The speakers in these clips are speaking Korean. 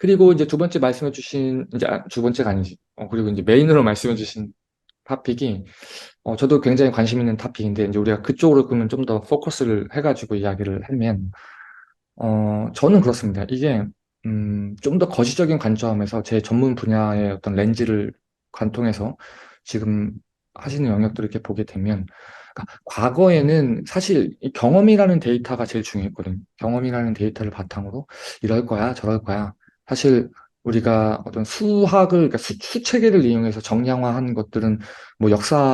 그리고 이제 두 번째 말씀해 주신, 이제 두 번째가 아니지. 그리고 이제 메인으로 말씀해 주신 토픽이, 저도 굉장히 관심 있는 토픽인데, 이제 우리가 그쪽으로 그러면 좀 더 포커스를 해가지고 이야기를 하면, 저는 그렇습니다. 이게, 좀 더 거시적인 관점에서 제 전문 분야의 어떤 렌즈를 관통해서 지금 하시는 영역들을 이렇게 보게 되면, 그러니까 과거에는 사실 이 경험이라는 데이터가 제일 중요했거든요. 경험이라는 데이터를 바탕으로 이럴 거야, 저럴 거야. 사실 우리가 어떤 수학을, 그러니까 수체계를 이용해서 정량화한 것들은 뭐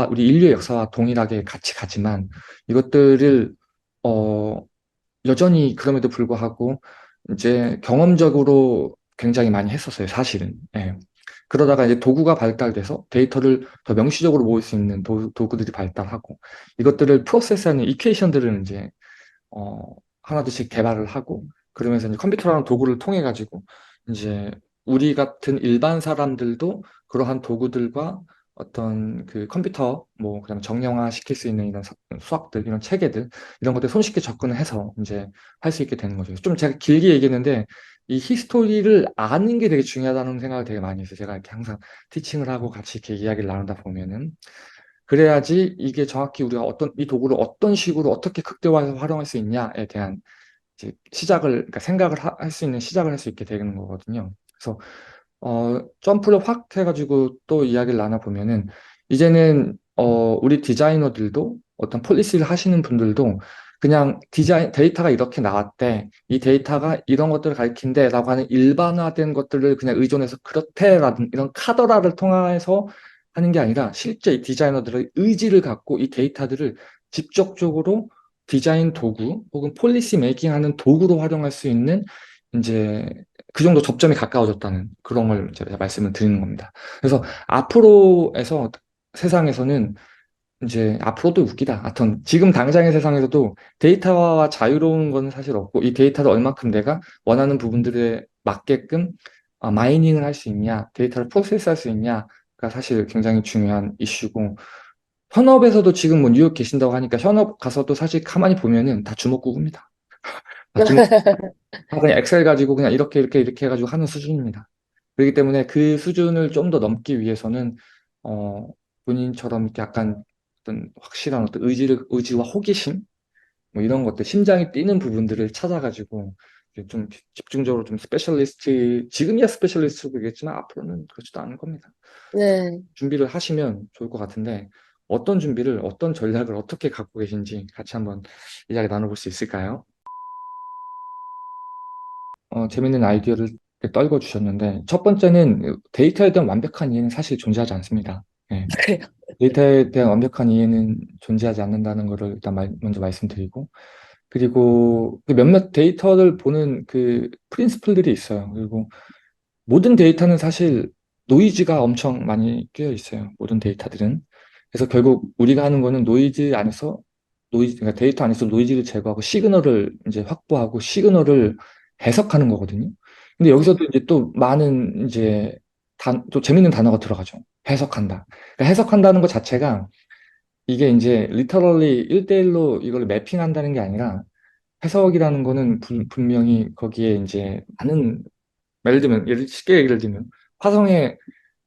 우리 인류의 역사와 동일하게 같이 가지만 이것들을, 어, 여전히 그럼에도 불구하고 이제 경험적으로 굉장히 많이 했었어요, 사실은. 예. 그러다가 이제 도구가 발달돼서 데이터를 더 명시적으로 모을 수 있는 도구들이 발달하고 이것들을 프로세스하는 이퀘이션들을 이제 어, 하나둘씩 개발을 하고 그러면서 이제 컴퓨터라는 도구를 통해 가지고 이제 우리 같은 일반 사람들도 그러한 도구들과 어떤 그 컴퓨터 뭐 그냥 정량화 시킬 수 있는 이런 수학들 이런 체계들 이런 것들 손쉽게 접근을 해서 이제 할 수 있게 되는 거죠. 좀 제가 길게 얘기했는데 이 히스토리를 아는 게 되게 중요하다는 생각을 되게 많이 했어요. 제가 이렇게 항상 티칭을 하고 같이 이렇게 이야기를 나누다 보면은 그래야지 이게 정확히 우리가 이 도구를 어떤 식으로 어떻게 극대화해서 활용할 수 있냐에 대한 이제 그러니까 생각을 할 수 있는 시작을 할 수 있게 되는 거거든요. 그래서, 점프를 확 해가지고 또 이야기를 나눠보면은, 이제는, 우리 디자이너들도 어떤 폴리시를 하시는 분들도 그냥 데이터가 이렇게 나왔대. 이 데이터가 이런 것들을 가리킨대. 라고 하는 일반화된 것들을 그냥 의존해서 그렇대라든 이런 카더라를 통해서 하는 게 아니라 실제 이 디자이너들의 의지를 갖고 이 데이터들을 직접적으로 디자인 도구 혹은 폴리시 메이킹 하는 도구로 활용할 수 있는 이제 그 정도 접점이 가까워졌다는 그런 걸 제가 말씀을 드리는 겁니다. 그래서 앞으로에서 세상에서는 이제 앞으로도 웃기다. 하여튼 지금 당장의 세상에서도 데이터와 자유로운 건 사실 없고 이 데이터를 얼마큼 내가 원하는 부분들에 맞게끔 마이닝을 할 수 있냐, 데이터를 프로세스할 수 있냐가 사실 굉장히 중요한 이슈고 현업에서도 지금 뭐 뉴욕 계신다고 하니까 현업 가서도 사실 가만히 보면은 다 주먹구구입니다. 다 그냥 엑셀 가지고 그냥 이렇게 이렇게 이렇게 해가지고 하는 수준입니다. 그렇기 때문에 그 수준을 좀 더 넘기 위해서는 어, 본인처럼 이렇게 약간 어떤 확실한 어떤 의지와 호기심 뭐 이런 것들 심장이 뛰는 부분들을 찾아가지고 이렇게 좀 집중적으로 좀 지금이야 스페셜리스트겠지만 앞으로는 그렇지도 않을 겁니다. 네. 준비를 하시면 좋을 것 같은데 어떤 준비를 어떤 전략을 어떻게 갖고 계신지 같이 한번 이야기 나눠볼 수 있을까요? 재밌는 아이디어를 떨궈 주셨는데, 첫 번째는 데이터에 대한 완벽한 이해는 사실 존재하지 않습니다. 예. 그래요. 데이터에 대한 완벽한 이해는 존재하지 않는다는 것을 일단 먼저 말씀드리고, 그리고 그 몇몇 데이터를 보는 그 프린시플들이 있어요. 그리고 모든 데이터는 사실 노이즈가 엄청 많이 끼어 있어요. 모든 데이터들은. 그래서 결국 우리가 하는 거는 그러니까 데이터 안에서 노이즈를 제거하고 시그널을 이제 확보하고 시그널을 해석하는 거거든요. 근데 여기서도 이제 또 많은 이제 또 재밌는 단어가 들어가죠. 해석한다. 그러니까 해석한다는 것 자체가 이게 이제 리터럴리 1대1로 이걸 매핑한다는 게 아니라 해석이라는 거는 분명히 거기에 이제 많은 쉽게 얘기를 들면 화성에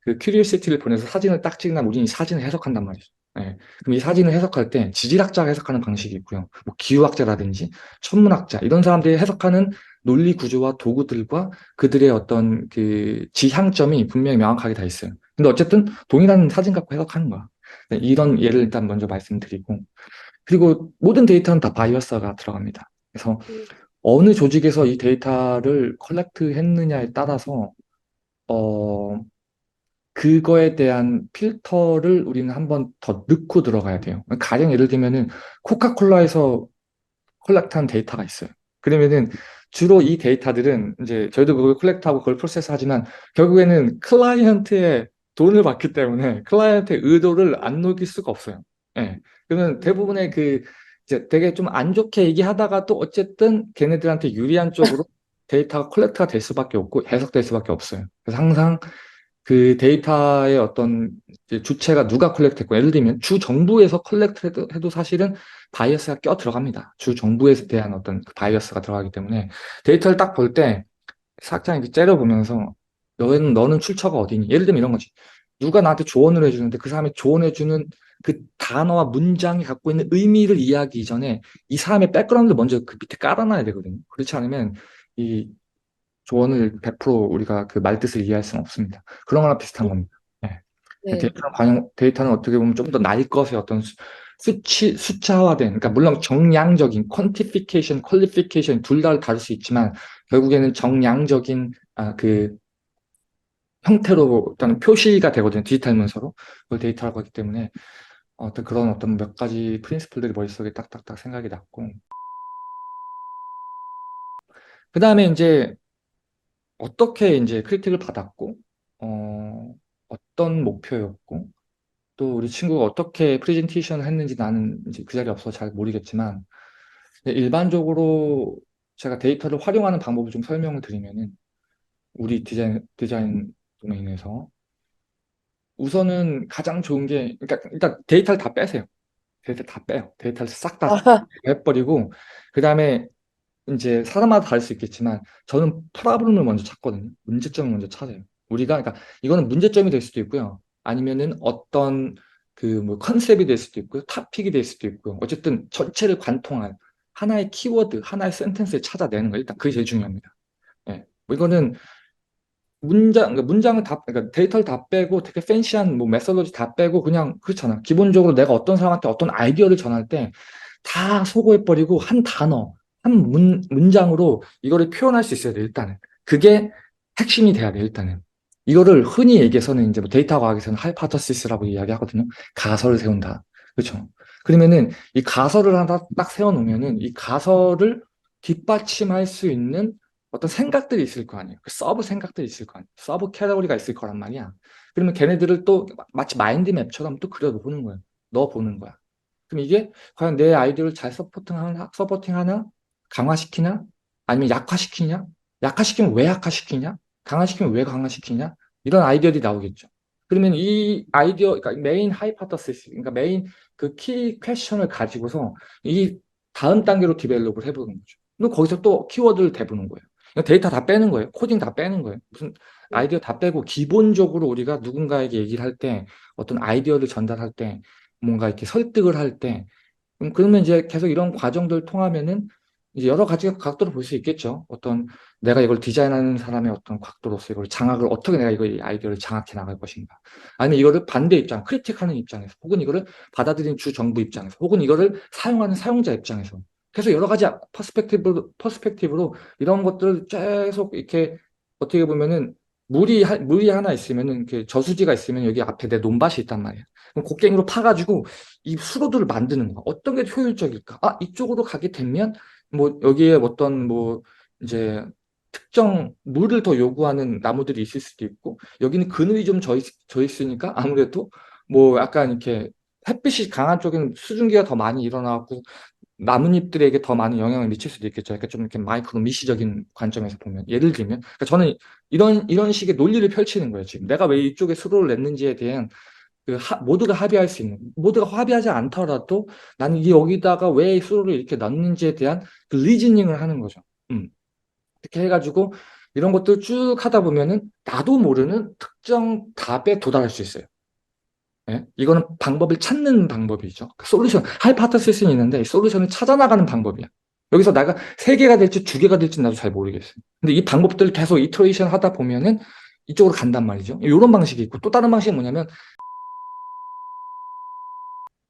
그 큐리오시티를 보내서 사진을 딱 찍으면 우리는 이 사진을 해석한단 말이죠. 예. 그럼 이 사진을 해석할 때 지질학자가 해석하는 방식이 있고요. 뭐 기후학자라든지 천문학자 이런 사람들이 해석하는 논리 구조와 도구들과 그들의 어떤 그 지향점이 분명히 명확하게 다 있어요. 근데 어쨌든 동일한 사진 갖고 해석하는 거야. 네, 이런 예를 일단 먼저 말씀드리고 그리고 모든 데이터는 다 바이어스가 들어갑니다. 그래서 어느 조직에서 이 데이터를 컬렉트 했느냐에 따라서 어, 그거에 대한 필터를 우리는 한번 더 넣고 들어가야 돼요. 가령 예를 들면은 코카콜라에서 콜렉트한 데이터가 있어요. 그러면은 주로 이 데이터들은 이제 저희도 그걸 콜렉트하고 그걸 프로세스하지만 결국에는 클라이언트의 돈을 받기 때문에 클라이언트의 의도를 안 녹일 수가 없어요. 예. 그러면 대부분의 이제 되게 좀 안 좋게 얘기하다가 또 어쨌든 걔네들한테 유리한 쪽으로 데이터가 콜렉트가 될 수밖에 없고 해석될 수밖에 없어요. 그래서 항상 그 데이터의 어떤 이제 주체가 누가 컬렉트했고 예를 들면 주 정부에서 컬렉트해도 사실은 바이어스가 껴 들어갑니다. 주 정부에 대한 어떤 그 바이어스가 들어가기 때문에 데이터를 딱 볼 때 살짝 이렇게 째려보면서 너는 출처가 어디니? 예를 들면 이런 거지. 누가 나한테 조언을 해주는데 그 사람이 조언해주는 그 단어와 문장이 갖고 있는 의미를 이해하기 이전에 이 사람의 백그라운드를 먼저 그 밑에 깔아놔야 되거든요. 그렇지 않으면 이 조언을 100% 우리가 그 말뜻을 이해할 수는 없습니다. 그런 거랑 비슷한 겁니다. 네. 네. 데이터는 어떻게 보면 좀 더 날 것의 어떤 숫자화된, 그러니까 물론 정량적인, 퀀티피케이션, 퀄리피케이션 둘 다 다를 수 있지만 결국에는 정량적인 그 형태로 일단 표시가 되거든요. 디지털 문서로. 그걸 데이터라고 하기 때문에 어떤 그런 어떤 몇 가지 프린시플들이 머릿속에 딱딱딱 생각이 났고 그 다음에 이제 어떻게 이제 크리틱을 받았고 어떤 목표였고 또 우리 친구가 어떻게 프레젠테이션을 했는지 나는 이제 그 자리에 없어서 잘 모르겠지만 일반적으로 제가 데이터를 활용하는 방법을 좀 설명을 드리면은 우리 디자인 도메인에서 우선은 가장 좋은 게 그러니까 일단 데이터를 다 빼세요. 데이터 다 빼요. 데이터를 싹 다 아, 해버리고 그 다음에 이제 사람마다 다를 수 있겠지만 저는 프로블럼을 먼저 찾거든요. 문제점을 먼저 찾아요. 우리가 그러니까 이거는 문제점이 될 수도 있고요. 아니면은 어떤 그 뭐 컨셉이 될 수도 있고요. 토픽이 될 수도 있고요. 어쨌든 전체를 관통한 하나의 키워드, 하나의 센텐스를 찾아내는 거 일단 그게 제일 중요합니다. 예. 뭐 이거는 그러니까 문장을 다, 그러니까 데이터를 다 빼고 되게 팬시한 뭐 메소드지 다 빼고 그냥 그렇잖아. 기본적으로 내가 어떤 사람한테 어떤 아이디어를 전할 때 다 소거해버리고 한 단어, 한 문장으로 이거를 표현할 수 있어야 돼, 일단은. 그게 핵심이 돼야 돼, 일단은. 이거를 흔히 얘기해서는 이제 뭐 데이터 과학에서는 하이파터시스라고 이야기하거든요. 가설을 세운다. 그렇죠. 그러면은 이 가설을 하나 딱 세워놓으면은 이 가설을 뒷받침할 수 있는 어떤 생각들이 있을 거 아니에요. 그 서브 생각들이 있을 거 아니에요. 서브 캐러고리가 있을 거란 말이야. 그러면 걔네들을 또 마치 마인드맵처럼 또 그려보는 거예요. 넣어보는 거야. 그럼 이게 과연 내 아이디어를 잘 서포팅하나, 강화시키나, 아니면 약화시키냐? 약화시키면 왜 약화시키냐? 강화시키면 왜 강화시키냐? 이런 아이디어들이 나오겠죠. 그러면 이 아이디어, 그러니까 메인 하이파터시스, 그러니까 메인 그 키 퀘션을 가지고서 이 다음 단계로 디벨롭을 해보는 거죠. 그리고 거기서 또 키워드를 대보는 거예요. 그러니까 데이터 다 빼는 거예요. 코딩 다 빼는 거예요. 무슨 아이디어 다 빼고 기본적으로 우리가 누군가에게 얘기를 할 때 어떤 아이디어를 전달할 때 뭔가 이렇게 설득을 할 때, 그러면 이제 계속 이런 과정들 통하면은 이제 여러 가지 각도로 볼 수 있겠죠. 어떤 내가 이걸 디자인하는 사람의 어떤 각도로서 이걸 장악을 어떻게 내가 이 아이디어를 장악해 나갈 것인가. 아니면 이거를 반대 입장, 크리틱하는 입장에서, 혹은 이거를 받아들이는 주 정부 입장에서, 혹은 이거를 사용하는 사용자 입장에서. 계속 여러 가지 퍼스펙티브로 이런 것들을 계속 이렇게 어떻게 보면은 물이 하나 있으면은 이렇게 저수지가 있으면 여기 앞에 내 논밭이 있단 말이야. 그럼 곡괭이로 파가지고 이 수로들을 만드는 거야. 어떤 게 효율적일까? 이쪽으로 가게 되면 뭐 여기에 어떤 뭐 이제 특정 물을 더 요구하는 나무들이 있을 수도 있고 여기는 그늘이 좀 져 있으니까 아무래도 뭐 약간 이렇게 햇빛이 강한 쪽에는 수증기가 더 많이 일어나고 나뭇잎들에게 더 많은 영향을 미칠 수도 있겠죠. 그러니까 좀 이렇게 마이크로 미시적인 관점에서 보면 예를 들면 그러니까 저는 이런 식의 논리를 펼치는 거예요. 지금 내가 왜 이쪽에 수로를 냈는지에 대한 모두가 합의할 수 있는, 모두가 합의하지 않더라도 나는 여기다가 왜 수로를 이렇게 넣는지에 대한 그 리즈닝을 하는 거죠. 이렇게 해가지고 이런 것들 쭉 하다 보면은 나도 모르는 특정 답에 도달할 수 있어요. 예? 이거는 방법을 찾는 방법이죠. 그 솔루션, 하이파터시스는 있는데 이 솔루션을 찾아나가는 방법이야. 여기서 내가 세 개가 될지 두 개가 될지 나도 잘 모르겠어요. 근데 이 방법들을 계속 이터레이션 하다 보면은 이쪽으로 간단 말이죠. 이런 방식이 있고 또 다른 방식이 뭐냐면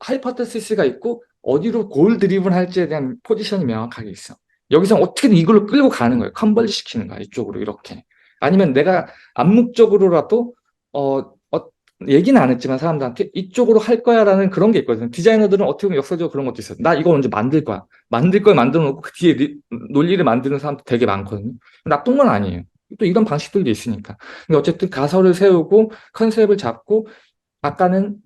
하이퍼테시스가 있고 어디로 골 드리븐 할지에 대한 포지션이 명확하게 있어. 여기서 어떻게든 이걸로 끌고 가는 거예요. 컨버지 시키는 거야. 이쪽으로 이렇게. 아니면 내가 암묵적으로라도 어, 어, 얘기는 안 했지만 사람들한테 이쪽으로 할 거야라는 그런 게 있거든요. 디자이너들은 어떻게 보면 역사적으로 그런 것도 있어요. 나 이거 언제 만들 거야. 만들 걸 만들어 놓고 그 뒤에 논리를 만드는 사람도 되게 많거든요. 나쁜 건 아니에요. 또 이런 방식들도 있으니까. 근데 어쨌든 가설을 세우고 컨셉을 잡고 아까는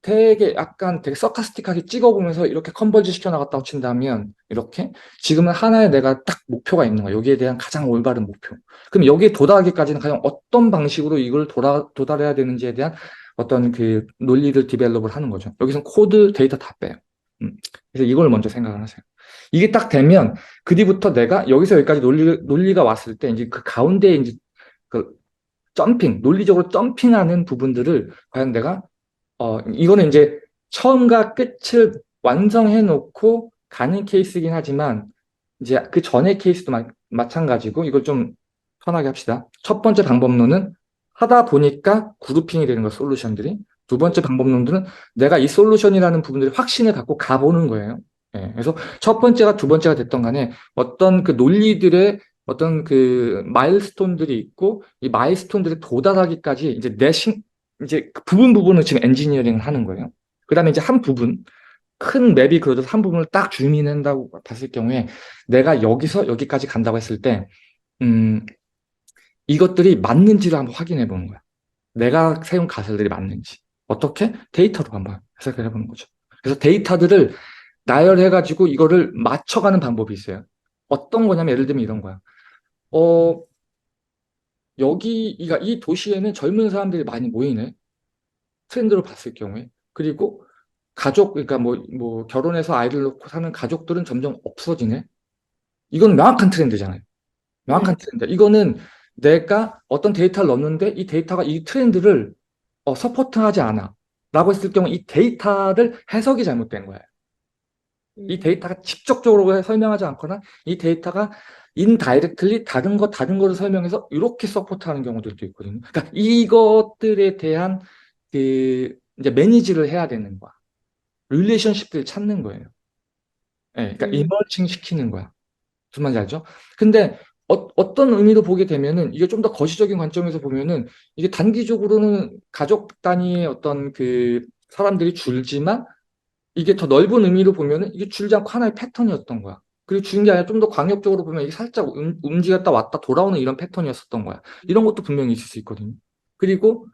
되게 약간 되게 서카스틱하게 찍어보면서 이렇게 컨버지 시켜 나갔다고 친다면 이렇게 지금은 하나의 내가 딱 목표가 있는 거야. 여기에 대한 가장 올바른 목표. 그럼 여기에 도달하기까지는 과연 어떤 방식으로 이걸 도달해야 되는지에 대한 어떤 그 논리를 디벨롭을 하는 거죠. 여기서 코드 데이터 다 빼요. 그래서 이걸 먼저 생각을 하세요. 이게 딱 되면 그 뒤부터 내가 여기서 여기까지 논리가 왔을 때 이제 그 가운데 이제 그 논리적으로 점핑하는 부분들을 과연 내가 이거는 이제 처음과 끝을 완성해 놓고 가는 케이스긴 하지만 이제 그 전의 케이스도 마찬가지고 이걸 좀 편하게 합시다. 첫 번째 방법론은 하다 보니까 그룹핑이 되는 거 솔루션들이. 두 번째 방법론들은 내가 이 솔루션이라는 부분들이 확신을 갖고 가보는 거예요. 예, 그래서 첫 번째가 두 번째가 됐던 간에 어떤 그 논리들의 어떤 그 마일스톤들이 있고 이 마일스톤들에 도달하기까지 이제 이제 그 부분을 지금 엔지니어링을 하는 거예요. 그 다음에 이제 한 부분, 큰 맵이 그려져서 한 부분을 딱 주민한다고 봤을 경우에 내가 여기서 여기까지 간다고 했을 때, 음, 이것들이 맞는지를 한번 확인해 보는 거야. 내가 세운 가설들이 맞는지. 어떻게? 데이터로 한번 해석을 해보는 거죠. 그래서 데이터들을 나열해가지고 이거를 맞춰가는 방법이 있어요. 어떤 거냐면 예를 들면 이런 거야. 어, 여기가 이 도시에는 젊은 사람들이 많이 모이네. 트렌드로 봤을 경우에. 그리고 그러니까 뭐 결혼해서 아이를 놓고 사는 가족들은 점점 없어지네. 이건 명확한 트렌드잖아요. 명확한 트렌드. 이거는 내가 어떤 데이터를 넣었는데 이 데이터가 이 트렌드를 서포트하지 않아. 라고 했을 경우 이 데이터를 해석이 잘못된 거예요. 이 데이터가 직접적으로 설명하지 않거나 이 데이터가 인다이렉틀리 다른 거를 설명해서 이렇게 서포트하는 경우들도 있거든요. 그러니까 이것들에 대한 그 이제 매니지를 해야 되는 거야. 릴레이션십들을 찾는 거예요. 예, 그러니까 이머징 시키는 거야. 무슨 말인지 알죠? 근데 어떤 의미로 보게 되면은 이게 좀 더 거시적인 관점에서 보면은 이게 단기적으로는 가족 단위의 어떤 그 사람들이 줄지만 이게 더 넓은 의미로 보면은 이게 줄지 않고 하나의 패턴이었던 거야. 그리고 줄은 게 아니라 좀 더 광역적으로 보면 이게 살짝 움직였다 왔다 돌아오는 이런 패턴이었었던 거야. 이런 것도 분명히 있을 수 있거든요. 그리고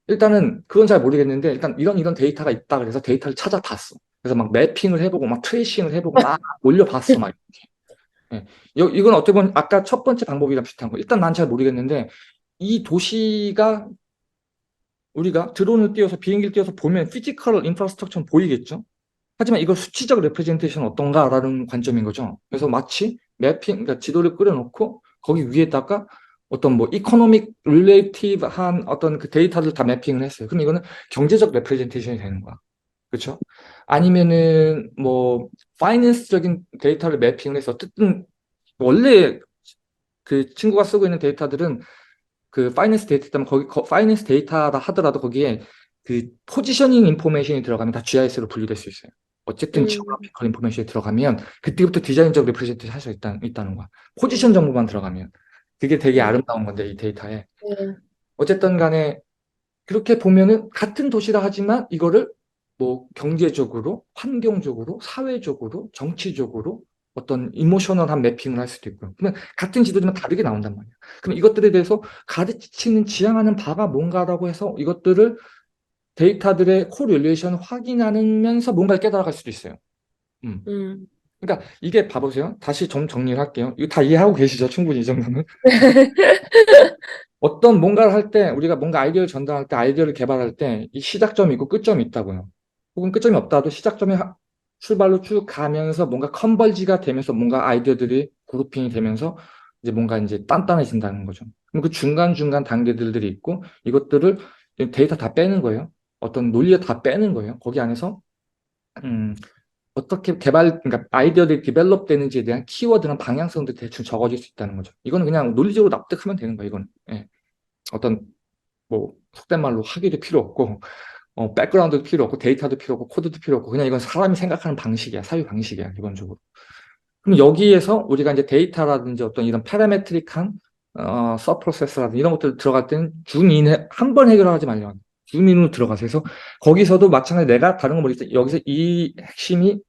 일단은 그건 잘 모르겠는데 일단 이런 데이터가 있다 그래서 데이터를 찾아봤어. 그래서 막 매핑을 해보고 막 트레이싱을 해보고 막 올려봤어 막 이렇게. 예. 이건 어떻게 보면 아까 첫 번째 방법이랑 비슷한 거. 일단 난 잘 모르겠는데 이 도시가 우리가 드론을 띄워서 비행기를 띄워서 보면 피지컬 인프라스트럭처는 보이겠죠. 하지만 이걸 수치적 레프레젠테이션은 어떤가라는 관점인 거죠. 그래서 마치 그러니까 지도를 그려놓고 거기 위에다가 어떤 뭐 이코노믹 릴레이티브한 어떤 그 데이터를 다 매핑을 했어요. 그럼 이거는 경제적 레프레젠테이션이 되는 거야. 그렇죠? 아니면은 뭐 파이낸스적인 데이터를 매핑을 해서 어쨌든 원래 그 친구가 쓰고 있는 데이터들은 그 파이낸스 데이터 때문에 파이낸스 데이터라 하더라도 거기에 그 포지셔닝 인포메이션이 들어가면 다 GIS로 분류될 수 있어요. 어쨌든 지오그래피컬 인포메이션이 들어가면 그때부터 디자인적 리프레젠테이션 할 수 있다는 거야. 포지션 정보만 들어가면 그게 되게 아름다운 건데 이 데이터에 어쨌든 간에 그렇게 보면은 같은 도시라 하지만 이거를 뭐 경제적으로, 환경적으로, 사회적으로, 정치적으로 어떤 이모셔널한 매핑을 할 수도 있고요. 그러면 같은 지도지만 다르게 나온단 말이에요. 그럼 이것들에 대해서 가르치는 지향하는 바가 뭔가라고 해서 이것들을 데이터들의 코릴레이션을 확인하면서 뭔가를 깨달아갈 수도 있어요. 음. 음. 그러니까 이게 봐보세요. 다시 좀 정리를 할게요. 이거 다 이해하고 계시죠? 충분히 이 정도는. 어떤 뭔가를 할 때 우리가 뭔가 아이디어를 전달할 때 아이디어를 개발할 때 이 시작점이 있고 끝점이 있다고요. 혹은 끝점이 없다도 시작점에 출발로 쭉 가면서 뭔가 컨벌지가 되면서 뭔가 아이디어들이 그룹핑이 되면서 이제 뭔가 이제 단단해진다는 거죠. 그럼 그 중간중간 단계들이 있고 이것들을 데이터 다 빼는 거예요. 어떤 논리를 다 빼는 거예요. 거기 안에서 음, 어떻게 그러니까 아이디어들이 디벨롭 되는지에 대한 키워드나 방향성도 대충 적어질 수 있다는 거죠. 이거는 그냥 논리적으로 납득하면 되는 거예요. 이거는. 예. 어떤 뭐 속된 말로 학위도 필요 없고 백그라운드도 필요 없고 데이터도 필요 없고 코드도 필요 없고 그냥 이건 사람이 생각하는 방식이야. 사유 방식이야. 기본적으로. 그럼 여기에서 우리가 이제 데이터라든지 어떤 이런 파라메트릭한 서프로세스라든지 이런 것들 들어갈 때는 줌인에 한 번 해결하지 말려. 줌인으로 들어가서 해서 거기서도 마찬가지 내가 다른 거 모르겠어. 여기서 이 핵심이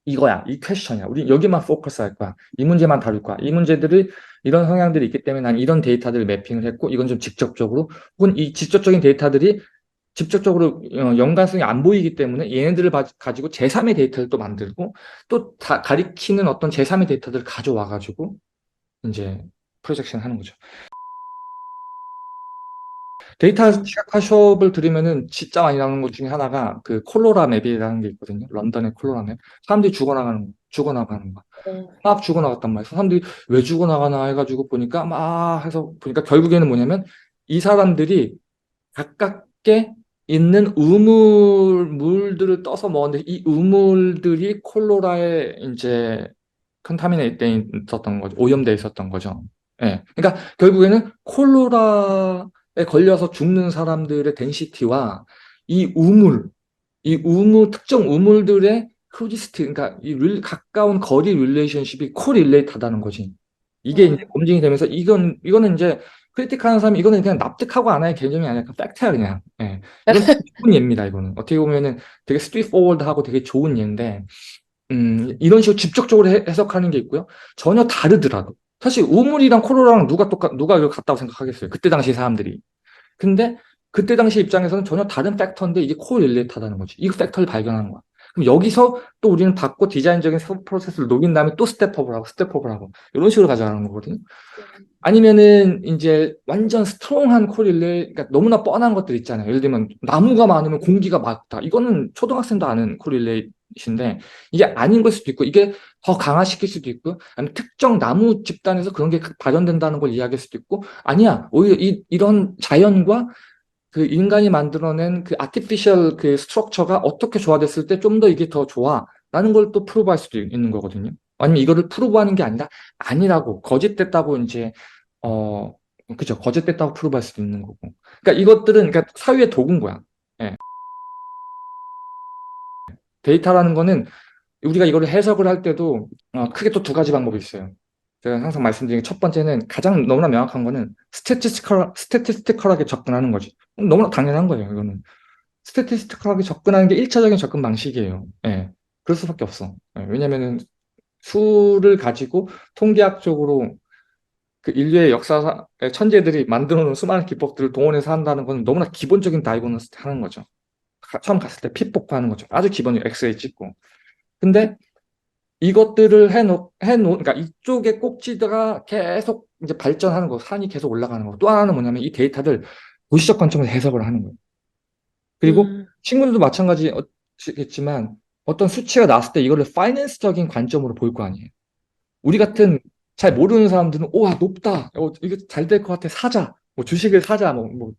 이거야. 이 퀘션이야. 우리 여기만 포커스 할 거야. 이 문제만 다룰 거야. 이 문제들이 이런 성향들이 있기 때문에 난 이런 데이터들을 매핑을 했고 이건 좀 직접적으로 혹은 이 직접적인 데이터들이 직접적으로 연관성이 안 보이기 때문에 얘네들을 가지고 제3의 데이터를 또 만들고 또 가리키는 어떤 제3의 데이터들을 가져와 가지고 이제 프로젝션 하는 거죠. 데이터 음, 시각화 수업을 들으면은 진짜 많이 나오는 것 중에 하나가 그 콜로라 맵이라는 게 있거든요. 런던의 콜로라 맵. 사람들이 죽어나가는 거. 어, 막 죽어나갔단 말이에요. 사람들이 왜 죽어나가나 해가지고 보니까 막 해서 보니까 결국에는 뭐냐면 이 사람들이 가깝게 있는 물들을 떠서 먹었는데 이 우물들이 콜로라에 이제 컨타미네이돼 있었던 거죠. 오염돼 있었던 거죠. 예. 그러니까 결국에는 콜로라에 걸려서 죽는 사람들의 덴시티와 이 특정 우물들의 크루지스트, 그러니까 가까운 거리 릴레이션십이 코릴레이트하다는 거지. 이게 이제 어, 검증이 되면서 이거는 이제 크리틱하는 사람이 이거는 그냥 납득하고 안 할 개념이 아니라 그냥 팩트야 그냥. 예. 이건 좋은 예입니다. 이거는 어떻게 보면은 되게 스트릿포워드하고 되게 좋은 예인데 이런 식으로 직접적으로 해석하는 게 있고요. 전혀 다르더라도 사실 우물이랑 코로나랑 누가 이걸 같다고 생각하겠어요. 그때 당시 사람들이. 근데 그때 당시 입장에서는 전혀 다른 팩터인데 이게 코릴레이트하다는 거지. 이 팩터를 발견하는 거야. 그럼 여기서 또 우리는 받고 디자인적인 프로세스를 녹인 다음에 또 스텝업을 하고 이런 식으로 가져가는 거거든요. 아니면은 이제 완전 스트롱한 그러니까 너무나 뻔한 것들 있잖아요. 예를 들면 나무가 많으면 공기가 맑다. 이거는 초등학생도 아는 코릴레이트인데 이게 아닌 걸 수도 있고 이게 더 강화시킬 수도 있고 아니면 특정 나무 집단에서 그런 게 발현된다는 걸 이야기할 수도 있고 아니야 오히려 이런 자연과 그 인간이 만들어낸 그 아티피셜 그 스트럭처가 어떻게 조화됐을 때 좀 더 이게 더 좋아. 라는 걸 또 프루브할 수도 있는 거거든요. 아니면 이거를 프루브하는 게 아니라 아니라고 거짓됐다고 이제 어 그죠 거짓됐다고 프루브할 수도 있는 거고. 그러니까 이것들은 그러니까 사유의 도구인 거야. 예. 데이터라는 거는 우리가 이거를 해석을 할 때도 크게 또 두 가지 방법이 있어요. 제가 항상 말씀드린 첫 번째는 가장 너무나 명확한 거는 스태티스티컬하게 접근하는 거지. 너무나 당연한 거예요. 이거는. 스태티스티컬하게 접근하는 게 1차적인 접근 방식이에요. 예. 그럴 수밖에 없어. 예, 왜냐면은 수를 가지고 통계학적으로 그 인류의 역사, 천재들이 만들어 놓은 수많은 기법들을 동원해서 한다는 건 너무나 기본적인 다이고노스틱 하는 거죠. 처음 갔을 때 핏복구하는 거죠. 아주 기본이 엑스레이 찍고. 근데 이것들을 그러니까 이쪽에 꼭지가 계속 이제 발전하는 거, 산이 계속 올라가는 거. 또 하나는 뭐냐면 이 데이터를 도시적 관점에서 해석을 하는 거예요. 그리고 음, 친구들도 마찬가지겠지만 어떤 수치가 나왔을 때 이거를 파이낸스적인 관점으로 볼 거 아니에요. 우리 같은 잘 모르는 사람들은 와 높다. 이거 잘 될 것 같아. 사자. 뭐 주식을 사자. 뭐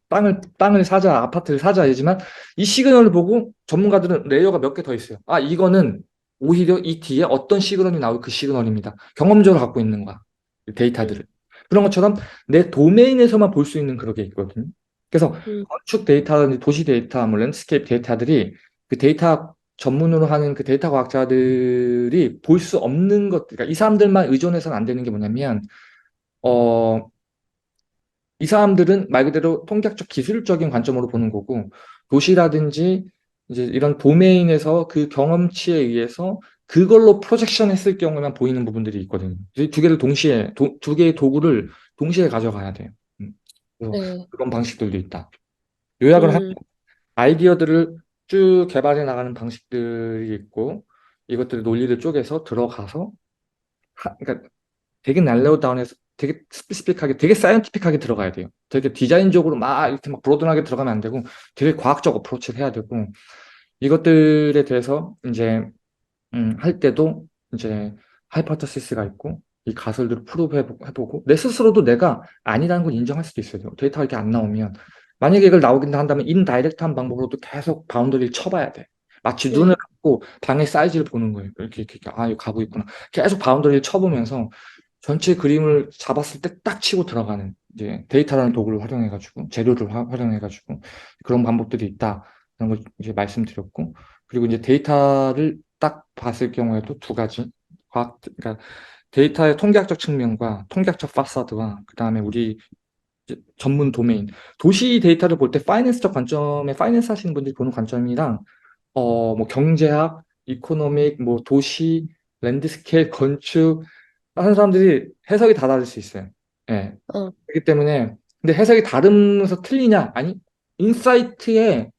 땅을 사자. 아파트를 사자. 이지만 이 시그널을 보고 전문가들은 레이어가 몇 개 더 있어요. 아 이거는 오히려 이 뒤에 어떤 시그널이 나올 그 시그널입니다. 경험적으로 갖고 있는 거야. 이 음, 데이터들을. 그런 것처럼 내 도메인에서만 볼 수 있는 그런 게 있거든요. 그래서 음, 건축 데이터라든지 도시 데이터, 뭐 랜드스케이프 데이터들이 그 데이터 전문으로 하는 그 데이터 과학자들이 볼 수 없는 것, 그러니까 이 사람들만 의존해서는 안 되는 게 뭐냐면, 어, 이 사람들은 말 그대로 통계학적 기술적인 관점으로 보는 거고, 도시라든지 이제 이런 도메인에서 그 경험치에 의해서 그걸로 프로젝션 했을 경우에만 보이는 부분들이 있거든요. 이 두 개를 두 개의 도구를 동시에 가져가야 돼요. 음. 그래서 네, 그런 방식들도 있다. 요약을 하면 음, 아이디어들을 쭉 개발해 나가는 방식들이 있고 이것들을 논리를 쪼개서 들어가서 그러니까 되게 날로우 다운해서 되게 스피시픽하게 되게 사이언티픽하게 들어가야 돼요. 되게 디자인적으로 막 이렇게 막 브로드하게 들어가면 안 되고 되게 과학적 어프로치를 해야 되고 이것들에 대해서 이제 할 때도 이제 하이퍼터시스가 있고 이 가설들을 프로브 해보고 내 스스로도 내가 아니라는 걸 인정할 수도 있어요. 데이터가 이렇게 안 나오면 만약에 이걸 나오긴 한다면 인다이렉트한 방법으로도 계속 바운더리를 쳐봐야 돼. 마치 눈을 음, 감고 방의 사이즈를 보는 거예요. 이렇게 아, 여기 가고 있구나. 계속 바운더리를 쳐보면서 전체 그림을 잡았을 때 딱 치고 들어가는 이제 데이터라는 도구를 활용해가지고 재료를 활용해가지고 그런 방법들이 있다라는 걸 이제 말씀드렸고 그리고 이제 데이터를 딱 봤을 경우에도 두 가지 그러니까 데이터의 통계학적 측면과 통계학적 파사드와 그 다음에 우리 이제 전문 도메인 도시 데이터를 볼 때 파이낸스적 관점에 파이낸스 하시는 분들이 보는 관점이랑 뭐 경제학, 이코노믹, 뭐 도시, 랜드스케이프, 건축 하는 사람들이 해석이 다 다를 수 있어요. 예. 어, 그렇기 때문에 근데 해석이 다르면서 틀리냐? 아니, 인사이트의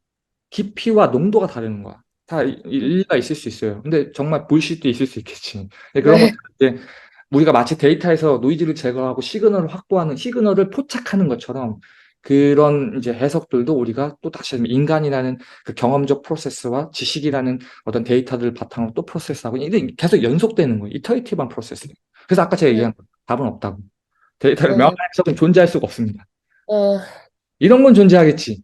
깊이와 농도가 다른 거야. 다 일리가 있을 수 있어요. 근데 정말 불씨도 있을 수 있겠지. 근데 그런 것들 네, 이제 우리가 마치 데이터에서 노이즈를 제거하고 시그널을 확보하는 시그널을 포착하는 것처럼 그런 이제 해석들도 우리가 또 다시 인간이라는 그 경험적 프로세스와 지식이라는 어떤 데이터들 바탕으로 또 프로세스하고 이게 계속 연속되는 거예요. 이터레이티브한 프로세스. 그래서 아까 제가 네. 얘기한 거 답은 없다고. 데이터를 명확한 네. 해석은 존재할 수가 없습니다. 어, 이런 건 존재하겠지.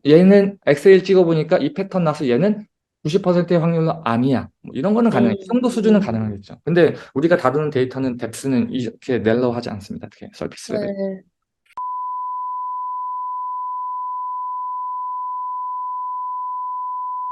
얘는 엑셀 찍어보니까 이 패턴 나서 얘는 90%의 확률로 아니야. 뭐 이런 거는 가능해. 이 정도 수준은 가능하겠죠. 근데 우리가 다루는 데이터는 뎁스는 이렇게 넬로우하지 않습니다. 어떻게 서비스를. 네.